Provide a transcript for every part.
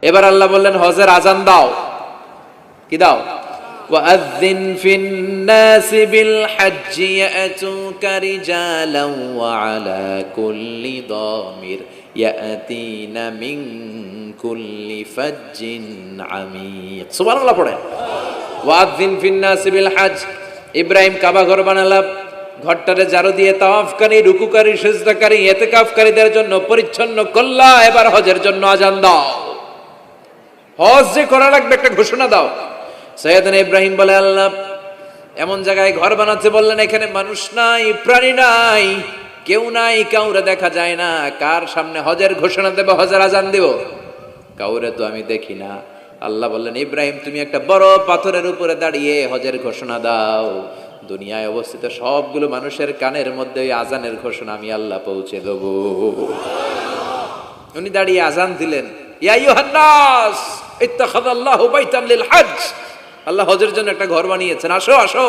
এবার আল্লাহ বললেন হজের আজান দাও। কি দাও? ওয়াআযিন ফিন নাসি বিল হজ্জি ইয়াতুকা রিজালান ওয়া আলা কুল্লি দামির ইয়াতিনা মিন কুল্লি ফাজ্জিন আমিক। সুবহানাল্লাহ পড়ে। ওয়াআযিন ফিন নাসি বিল হজ্জ। ইব্রাহিম কাবা ঘর বানালাম, ঘরটারে ঝাড়ু দিয়ে তাওয়াফকারী, রুকুকারী, সিজদাকারী, ইতিকাফকারীদের জন্য পরিচ্ছন্ন করলা। এবার হজের জন্য আজান দাও। হজ যে করা লাগবে একটা ঘোষণা দাও। সৈয়দনা ইব্রাহিম বলে, আল্লাহ এমন জায়গায় ঘর বানাতে বললেন এখানে মানুষ নাই, প্রাণী নাই, কেউ নাই, কাউরে দেখা যায় না, কার সামনে হজের ঘোষণা দেব, হজের আজান দেব? কাউরে তো আমি দেখি না। আল্লাহ বললেন, ইব্রাহিম তুমি একটা বড় পাথরের উপরে দাঁড়িয়ে হজের ঘোষণা দাও। দুনিয়ায় অবস্থিত সবগুলো মানুষের কানের মধ্যে ওই আজানের ঘোষণা আমি আল্লাহ পৌঁছে দেব। উনি দাঁড়িয়ে আজান দিলেন, ইয়া আইয়ুহান নাস ইত্তাখাযাল্লাহু বাইতান লিল হজ্জ। আল্লাহ হজের জন্য একটা ঘর বানিয়েছেন, আসো আসো,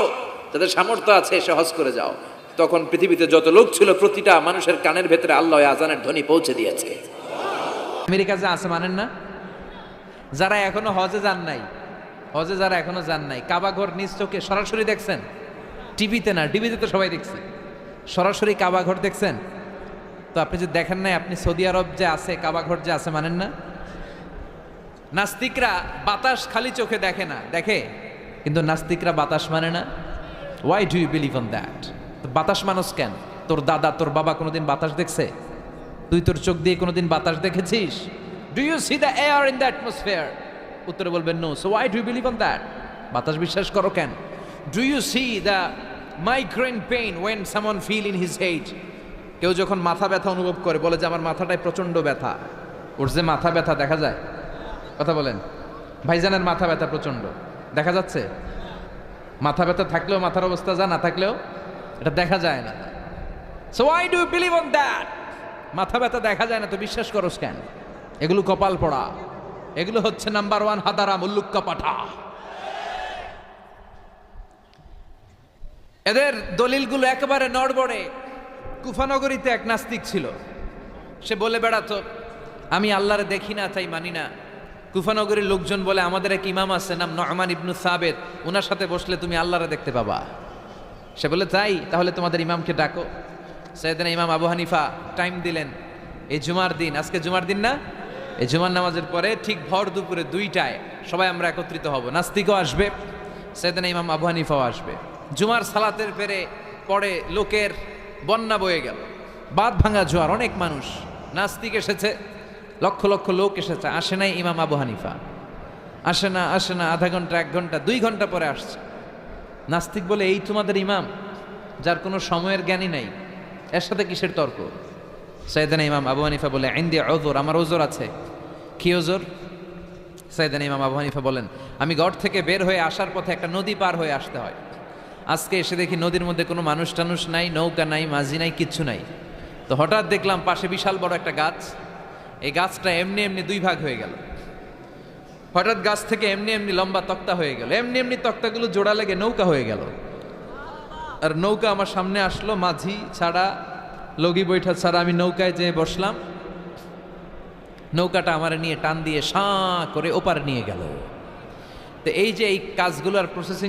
যাদের সামর্থ্য আছে এসে হজ করে যাও। তখন পৃথিবীতে যত লোক ছিল প্রতিটা মানুষের কানের ভেতরে আল্লাহ আজানের ধ্বনি পৌঁছে দিয়েছে। আমেরিকা যে আছে মানেন না? যারা এখনো হজে যান নাই, হজে যারা এখনো যান নাই, কাবা ঘর নিজ চোখে সরাসরি দেখছেন? টিভিতে না, টিভিতে তো সবাই দেখছে, সরাসরি কাবা ঘর দেখছেন? তো আপনি যে দেখেন নাই, আপনি সৌদি আরব যে আছে কাবা ঘর যে আছে মানেন না? নাস্তিকরা বাতাস খালি চোখে দেখে না, দেখে, কিন্তু নাস্তিকরা বাতাস মানে না। Why do you believe on that? বাতাস মানুষ কেন? তোর দাদা তোর বাবা কোনোদিন বাতাস দেখছে? তুই তোর চোখ দিয়ে কোনোদিন বাতাস দেখেছিস? Do you see the air in the atmosphere? উত্তরে বলবেন no. So why do you believe on that? বাতাস বিশ্বাস করো কেন? Do you see the migraine pain when someone feel in his head? কেউ যখন মাথা ব্যথা অনুভব করে বলে যে আমার মাথাটায় প্রচন্ড ব্যথা, ওর যে মাথা ব্যথা দেখা যায়? কথা বলেন। ভাইজানের মাথা ব্যথা প্রচন্ড দেখা যাচ্ছে? মাথা ব্যথা থাকলেও মাথার অবস্থা যা, না থাকলেও এটা দেখা যায় না। So why do you believe on that? মাথা ব্যথা দেখা যায় না তো বিশ্বাস করোস কেন? এগুলো কপাল পড়া, এগুলো হচ্ছে নাম্বার ওয়ান হাদারা মুল্লুক্কা পাঠা। এদের দলিলগুলো একেবারে নড়বড়ে। কুফানগরীতে এক নাস্তিক ছিল, সে বলে বেড়াতো আমি আল্লাহরে দেখি না তাই মানি না। কুফানগরীর লোকজন বলে আমাদের এক ইমাম আছে নাম নু'মান ইবনু সাবেত, ওনার সাথে বসলে তুমি আল্লাহরে দেখতে পাবা। সে বলে তাই, তাহলে তোমাদের ইমামকে ডাকো। সাইয়েদনা ইমাম আবু হানিফা টাইম দিলেন, এই জুমার দিন, আজকে জুমার দিন না, এই জুমার নামাজের পরে ঠিক ভর দুপুরে 2টায় সবাই আমরা একত্রিত হব। নাস্তিকও আসবে, সাইয়েদনা ইমাম আবু হানিফাও আসবে। জুমার সালাতের পরে লোকের বন্যা বয়ে গেল, বাঁধ ভাঙা জোয়ার, অনেক মানুষ। নাস্তিক এসেছে, লক্ষ লক্ষ লোক এসেছে, আসে নাই ইমাম আবু হানিফা, আসে না আসে না, আধা ঘন্টা 1 ঘন্টা 2 ঘন্টা পরে আসছে। নাস্তিক বলে এই তোমাদের ইমাম যার কোনো সময়ের জ্ঞানই নাই, এর সাথে কিসের তর্ক? সাইয়েদনা ইমাম আবু হানিফা বলে ইনদি উযর, আমার ওজর আছে। কি ওজর? সাইয়েদনা ইমাম আবু হানিফা বলেন আমি ঘর থেকে বের হয়ে আসার পথে একটা নদী পার হয়ে আসতে হয়। আজকে এসে দেখি নদীর মধ্যে কোনো মানুষ টানুষ নাই, নৌকা নাই, মাঝি নাই, কিচ্ছু নাই। তো হঠাৎ দেখলাম পাশে বিশাল বড় একটা গাছ, এই গাছটা এমনি এমনি 2 ভাগ হয়ে গেল। হঠাৎ গাছ থেকে এমনি এমনি লম্বা তক্তা হয়ে গেল, এমনি এমনি তক্তাগুলো জোড়া লেগে নৌকা হয়ে গেল। আর নৌকা আমার সামনে আসলো, মাঝি ছাড়া, লগি বৈঠা ছাড়া। আমি নৌকায় যেয়ে বসলাম, নৌকাটা আমার নিয়ে টান দিয়ে সাঁ করে ওপারে নিয়ে গেল। তো এই যে এই কাজগুলোর প্রসেসিং